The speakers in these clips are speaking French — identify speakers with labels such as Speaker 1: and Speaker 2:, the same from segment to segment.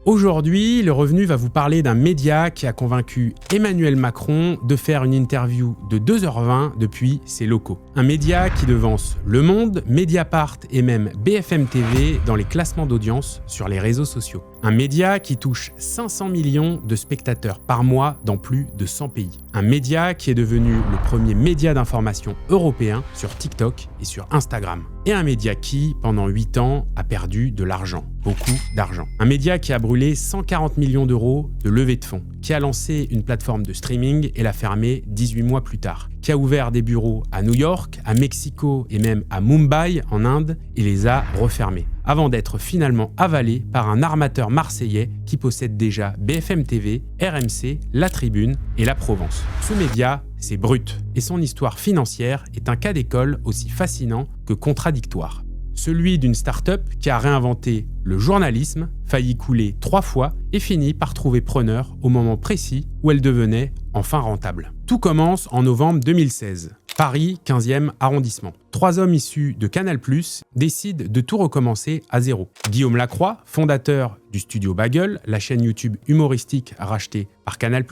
Speaker 1: Aujourd'hui, Le Revenu va vous parler d'un média qui a convaincu Emmanuel Macron de faire une interview de 2h20 depuis ses locaux. Un média qui devance Le Monde, Mediapart et même BFM TV dans les classements d'audience sur les réseaux sociaux. Un média qui touche 500 millions de spectateurs par mois dans plus de 100 pays. Un média qui est devenu le premier média d'information européen sur TikTok et sur Instagram. Et un média qui, pendant 8 ans, a perdu de l'argent. Beaucoup d'argent. Un média qui a brûlé 140 millions d'euros de levée de fonds, qui a lancé une plateforme de streaming et l'a fermée 18 mois plus tard, qui a ouvert des bureaux à New York, à Mexico et même à Mumbai en Inde et les a refermés, avant d'être finalement avalé par un armateur marseillais qui possède déjà BFM TV, RMC, La Tribune et La Provence. Ce média, c'est Brut, et son histoire financière est un cas d'école aussi fascinant que contradictoire. Celui d'une start-up qui a réinventé le journalisme, failli couler 3 fois et finit par trouver preneur au moment précis où elle devenait enfin rentable. Tout commence en novembre 2016. Paris, 15e arrondissement. 3 hommes issus de Canal+, décident de tout recommencer à zéro. Guillaume Lacroix, fondateur du studio Bagel, la chaîne YouTube humoristique rachetée par Canal+,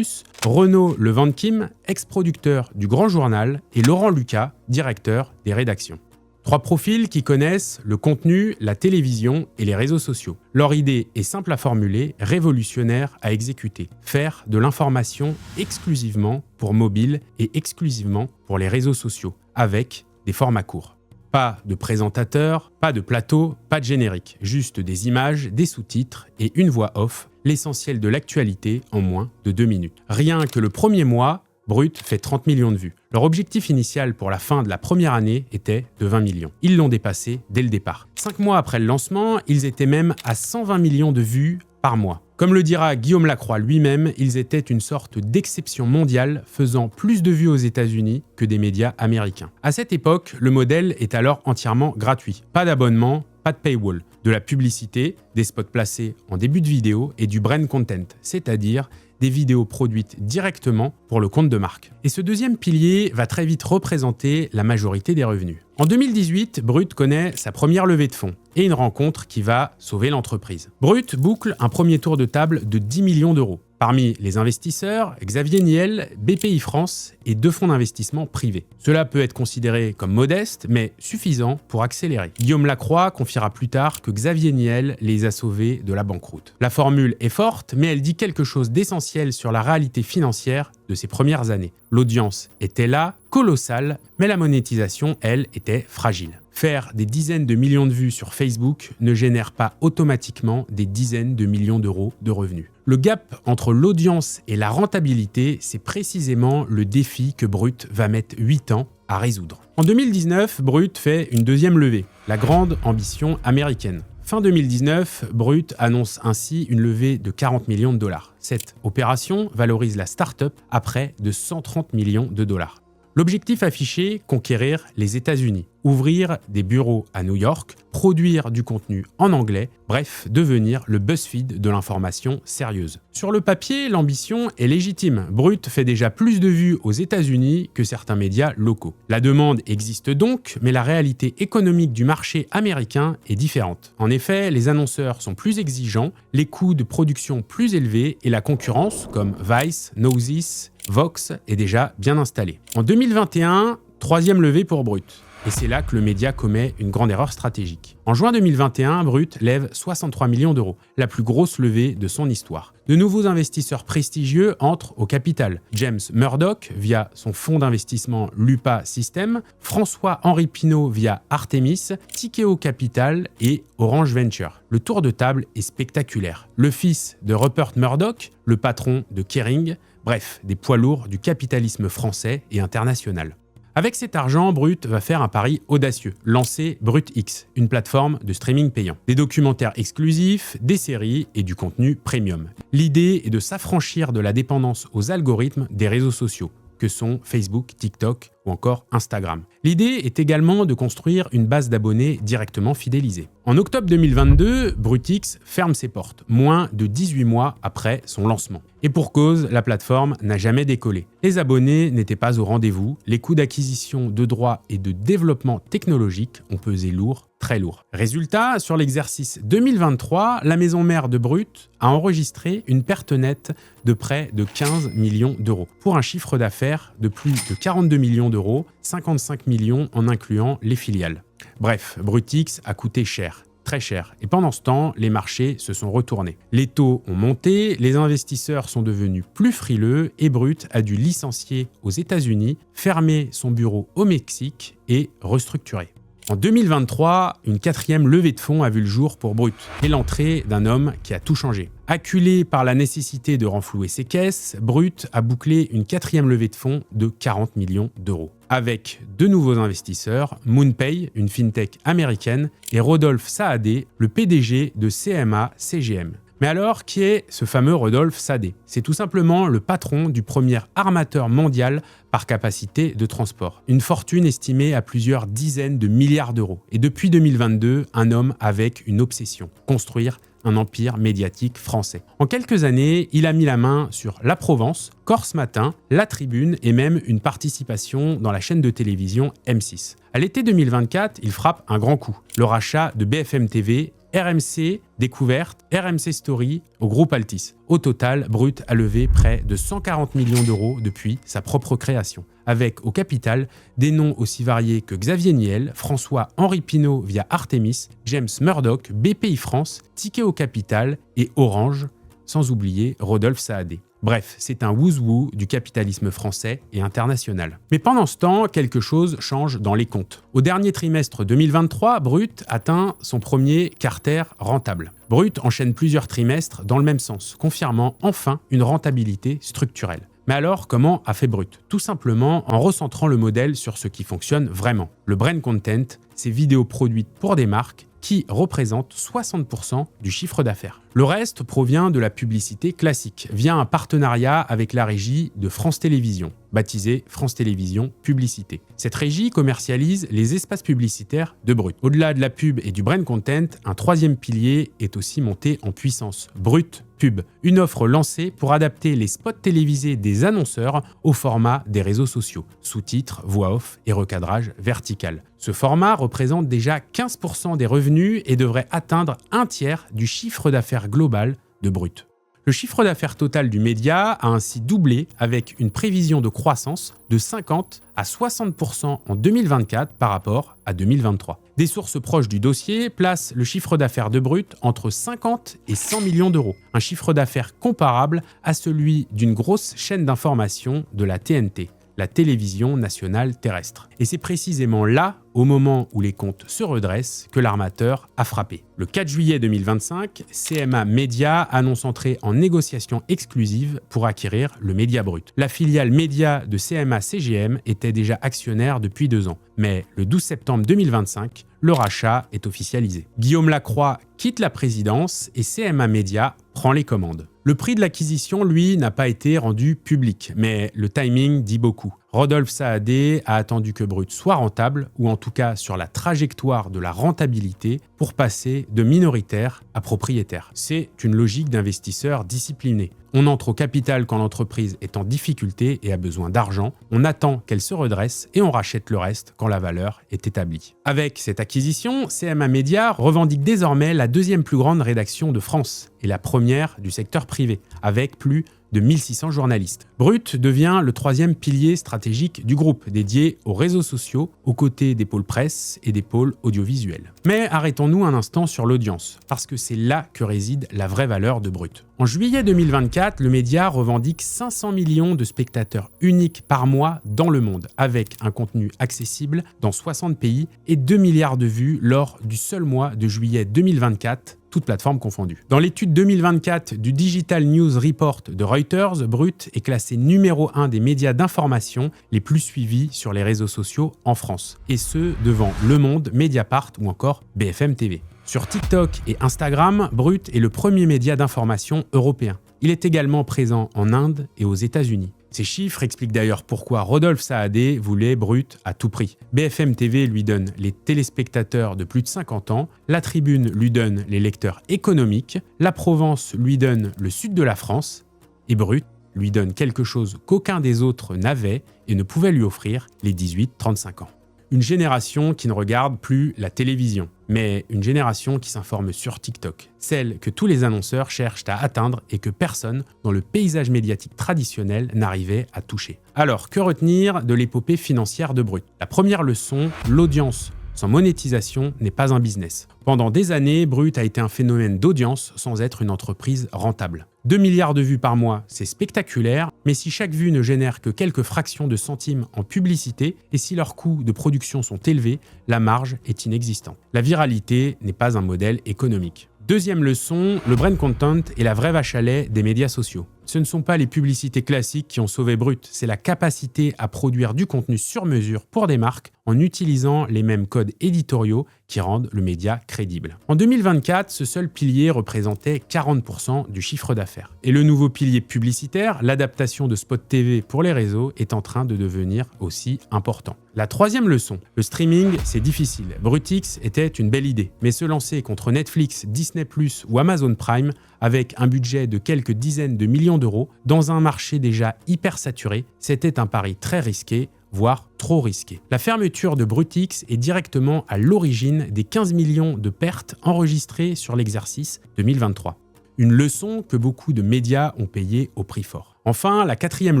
Speaker 1: Renaud Levankim, ex-producteur du Grand Journal, et Laurent Lucas, directeur des rédactions. 3 profils qui connaissent le contenu, la télévision et les réseaux sociaux. Leur idée est simple à formuler, révolutionnaire à exécuter. Faire de l'information exclusivement pour mobile et exclusivement pour les réseaux sociaux, avec des formats courts. Pas de présentateur, pas de plateau, pas de générique. Juste des images, des sous-titres et une voix off, l'essentiel de l'actualité en moins de 2 minutes. Rien que le premier mois, Brut fait 30 millions de vues. Leur objectif initial pour la fin de la première année était de 20 millions. Ils l'ont dépassé dès le départ. 5 mois après le lancement, ils étaient même à 120 millions de vues par mois. Comme le dira Guillaume Lacroix lui-même, ils étaient une sorte d'exception mondiale, faisant plus de vues aux États-Unis que des médias américains. À cette époque, le modèle est alors entièrement gratuit. Pas d'abonnement, pas de paywall. De la publicité, des spots placés en début de vidéo et du brand content, c'est-à-dire des vidéos produites directement pour le compte de marque. Et ce deuxième pilier va très vite représenter la majorité des revenus. En 2018, Brut connaît sa première levée de fonds et une rencontre qui va sauver l'entreprise. Brut boucle un premier tour de table de 10 millions d'euros. Parmi les investisseurs, Xavier Niel, BPI-France et 2 fonds d'investissement privés. Cela peut être considéré comme modeste, mais suffisant pour accélérer. Guillaume Lacroix confiera plus tard que Xavier Niel les a sauvés de la banqueroute. La formule est forte, mais elle dit quelque chose d'essentiel sur la réalité financière de ces premières années. L'audience était là, colossale, mais la monétisation, elle, était fragile. Faire des dizaines de millions de vues sur Facebook ne génère pas automatiquement des dizaines de millions d'euros de revenus. Le gap entre l'audience et la rentabilité, c'est précisément le défi que Brut va mettre 8 ans à résoudre. En 2019, Brut fait une deuxième levée, la grande ambition américaine. Fin 2019, Brut annonce ainsi une levée de 40 millions de dollars. Cette opération valorise la start-up à près de 130 millions de dollars. L'objectif affiché, conquérir les États-Unis, ouvrir des bureaux à New York, produire du contenu en anglais, bref, devenir le BuzzFeed de l'information sérieuse. Sur le papier, l'ambition est légitime. Brut fait déjà plus de vues aux États-Unis que certains médias locaux. La demande existe donc, mais la réalité économique du marché américain est différente. En effet, les annonceurs sont plus exigeants, les coûts de production plus élevés et la concurrence, comme Vice, Nowzis, Vox, est déjà bien installée. En 2021, 3e levée pour Brut. Et c'est là que le média commet une grande erreur stratégique. En juin 2021, Brut lève 63 millions d'euros, la plus grosse levée de son histoire. De nouveaux investisseurs prestigieux entrent au capital. James Murdoch via son fonds d'investissement Lupa System, François-Henri Pinault via Artemis, Tikeo Capital et Orange Venture. Le tour de table est spectaculaire. Le fils de Rupert Murdoch, le patron de Kering, bref, des poids lourds du capitalisme français et international. Avec cet argent, Brut va faire un pari audacieux, lancer BrutX, une plateforme de streaming payant. Des documentaires exclusifs, des séries et du contenu premium. L'idée est de s'affranchir de la dépendance aux algorithmes des réseaux sociaux, que sont Facebook, TikTok ou encore Instagram. L'idée est également de construire une base d'abonnés directement fidélisés. En octobre 2022, BrutX ferme ses portes, moins de 18 mois après son lancement. Et pour cause, la plateforme n'a jamais décollé. Les abonnés n'étaient pas au rendez-vous, les coûts d'acquisition de droits et de développement technologique ont pesé lourd très lourd. Résultat, sur l'exercice 2023, la maison mère de Brut a enregistré une perte nette de près de 15 millions d'euros, pour un chiffre d'affaires de plus de 42 millions d'euros, 55 millions en incluant les filiales. Bref, Brutix a coûté cher. Très cher. Et pendant ce temps, les marchés se sont retournés. Les taux ont monté, les investisseurs sont devenus plus frileux et Brut a dû licencier aux États-Unis, fermer son bureau au Mexique et restructurer. En 2023, une quatrième levée de fonds a vu le jour pour Brut et l'entrée d'un homme qui a tout changé. Acculé par la nécessité de renflouer ses caisses, Brut a bouclé une quatrième levée de fonds de 40 millions d'euros. Avec deux nouveaux investisseurs, MoonPay, une fintech américaine, et Rodolphe Saadé, le PDG de CMA CGM. Mais alors, qui est ce fameux Rodolphe Saadé? C'est tout simplement le patron du premier armateur mondial par capacité de transport. Une fortune estimée à plusieurs dizaines de milliards d'euros. Et depuis 2022, un homme avec une obsession: construire un empire médiatique français. En quelques années, il a mis la main sur La Provence, Corse Matin, La Tribune et même une participation dans la chaîne de télévision M6. À l'été 2024, il frappe un grand coup: le rachat de BFM TV, RMC Découverte, RMC Story au groupe Altis. Au total, Brut a levé près de 140 millions d'euros depuis sa propre création, avec au capital des noms aussi variés que Xavier Niel, François-Henri Pinault via Artemis, James Murdoch, BPI France, Ticket au capital et Orange, sans oublier Rodolphe Saadé. Bref, c'est un who's-who du capitalisme français et international. Mais pendant ce temps, quelque chose change dans les comptes. Au dernier trimestre 2023, Brut atteint son premier quarter rentable. Brut enchaîne plusieurs trimestres dans le même sens, confirmant enfin une rentabilité structurelle. Mais alors, comment a fait Brut? Tout simplement en recentrant le modèle sur ce qui fonctionne vraiment. Le brand content, ces vidéos produites pour des marques qui représentent 60% du chiffre d'affaires. Le reste provient de la publicité classique, via un partenariat avec la régie de France Télévisions, baptisée France Télévisions Publicité. Cette régie commercialise les espaces publicitaires de Brut. Au-delà de la pub et du brand content, un troisième pilier est aussi monté en puissance: Brut Pub, une offre lancée pour adapter les spots télévisés des annonceurs au format des réseaux sociaux, sous-titres, voix off et recadrage vertical. Ce format représente déjà 15% des revenus et devrait atteindre un tiers du chiffre d'affaires global de Brut. Le chiffre d'affaires total du média a ainsi doublé, avec une prévision de croissance de 50 à 60% en 2024 par rapport à 2023. Des sources proches du dossier placent le chiffre d'affaires de Brut entre 50 et 100 millions d'euros, un chiffre d'affaires comparable à celui d'une grosse chaîne d'information de la TNT, la télévision nationale terrestre. Et c'est précisément là, au moment où les comptes se redressent, que l'armateur a frappé. Le 4 juillet 2025, CMA Média annonce entrer en négociation exclusive pour acquérir le Média Brut. La filiale média de CMA CGM était déjà actionnaire depuis 2 ans. Mais le 12 septembre 2025, le rachat est officialisé. Guillaume Lacroix quitte la présidence et CMA Média prend les commandes. Le prix de l'acquisition, lui, n'a pas été rendu public, mais le timing dit beaucoup. Rodolphe Saadé a attendu que Brut soit rentable, ou en tout cas sur la trajectoire de la rentabilité, pour passer de minoritaire à propriétaire. C'est une logique d'investisseur discipliné. On entre au capital quand l'entreprise est en difficulté et a besoin d'argent, on attend qu'elle se redresse et on rachète le reste quand la valeur est établie. Avec cette acquisition, CMA Média revendique désormais la deuxième plus grande rédaction de France et la première du secteur privé, avec plus de 1600 journalistes. Brut devient le troisième pilier stratégique du groupe, dédié aux réseaux sociaux, aux côtés des pôles presse et des pôles audiovisuels. Mais arrêtons-nous un instant sur l'audience, parce que c'est là que réside la vraie valeur de Brut. En juillet 2024, le média revendique 500 millions de spectateurs uniques par mois dans le monde, avec un contenu accessible dans 60 pays et 2 milliards de vues lors du seul mois de juillet 2024, toutes plateformes confondues. Dans l'étude 2024 du Digital News Report de Reuters, Brut est classé numéro 1 des médias d'information les plus suivis sur les réseaux sociaux en France, et ce devant Le Monde, Mediapart ou encore BFM TV. Sur TikTok et Instagram, Brut est le premier média d'information européen. Il est également présent en Inde et aux États-Unis. Ces chiffres expliquent d'ailleurs pourquoi Rodolphe Saadé voulait Brut à tout prix. BFM TV lui donne les téléspectateurs de plus de 50 ans, La Tribune lui donne les lecteurs économiques, La Provence lui donne le sud de la France, et Brut lui donne quelque chose qu'aucun des autres n'avait et ne pouvait lui offrir, les 18-35 ans. Une génération qui ne regarde plus la télévision, mais une génération qui s'informe sur TikTok, celle que tous les annonceurs cherchent à atteindre et que personne dans le paysage médiatique traditionnel n'arrivait à toucher. Alors, que retenir de l'épopée financière de Brut? La première leçon, l'audience sans monétisation n'est pas un business. Pendant des années, Brut a été un phénomène d'audience sans être une entreprise rentable. 2 milliards de vues par mois, c'est spectaculaire, mais si chaque vue ne génère que quelques fractions de centimes en publicité et si leurs coûts de production sont élevés, la marge est inexistante. La viralité n'est pas un modèle économique. Deuxième leçon, le brand content est la vraie vache à lait des médias sociaux. Ce ne sont pas les publicités classiques qui ont sauvé Brut, c'est la capacité à produire du contenu sur mesure pour des marques en utilisant les mêmes codes éditoriaux qui rendent le média crédible. En 2024, ce seul pilier représentait 40% du chiffre d'affaires. Et le nouveau pilier publicitaire, l'adaptation de spots TV pour les réseaux, est en train de devenir aussi important. La troisième leçon, le streaming, c'est difficile. Brutix était une belle idée, mais se lancer contre Netflix, Disney+, ou Amazon Prime avec un budget de quelques dizaines de millions d'euros dans un marché déjà hyper saturé, c'était un pari très risqué, voire trop risqué. La fermeture de Brutix est directement à l'origine des 15 millions de pertes enregistrées sur l'exercice 2023. Une leçon que beaucoup de médias ont payée au prix fort. Enfin, la quatrième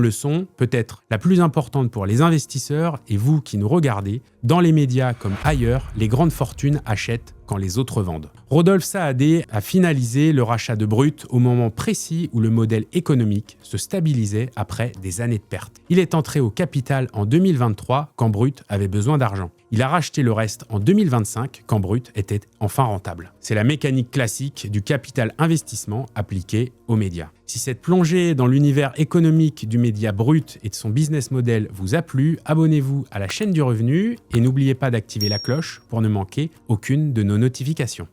Speaker 1: leçon, peut-être la plus importante pour les investisseurs et vous qui nous regardez, dans les médias comme ailleurs, les grandes fortunes achètent quand les autres vendent. Rodolphe Saadé a finalisé le rachat de Brut au moment précis où le modèle économique se stabilisait après des années de pertes. Il est entré au capital en 2023 quand Brut avait besoin d'argent. Il a racheté le reste en 2025 quand Brut était enfin rentable. C'est la mécanique classique du capital investissement appliqué aux médias. Si cette plongée dans l'univers économique du média Brut et de son business model vous a plu, abonnez-vous à la chaîne du revenu et n'oubliez pas d'activer la cloche pour ne manquer aucune de nos notifications.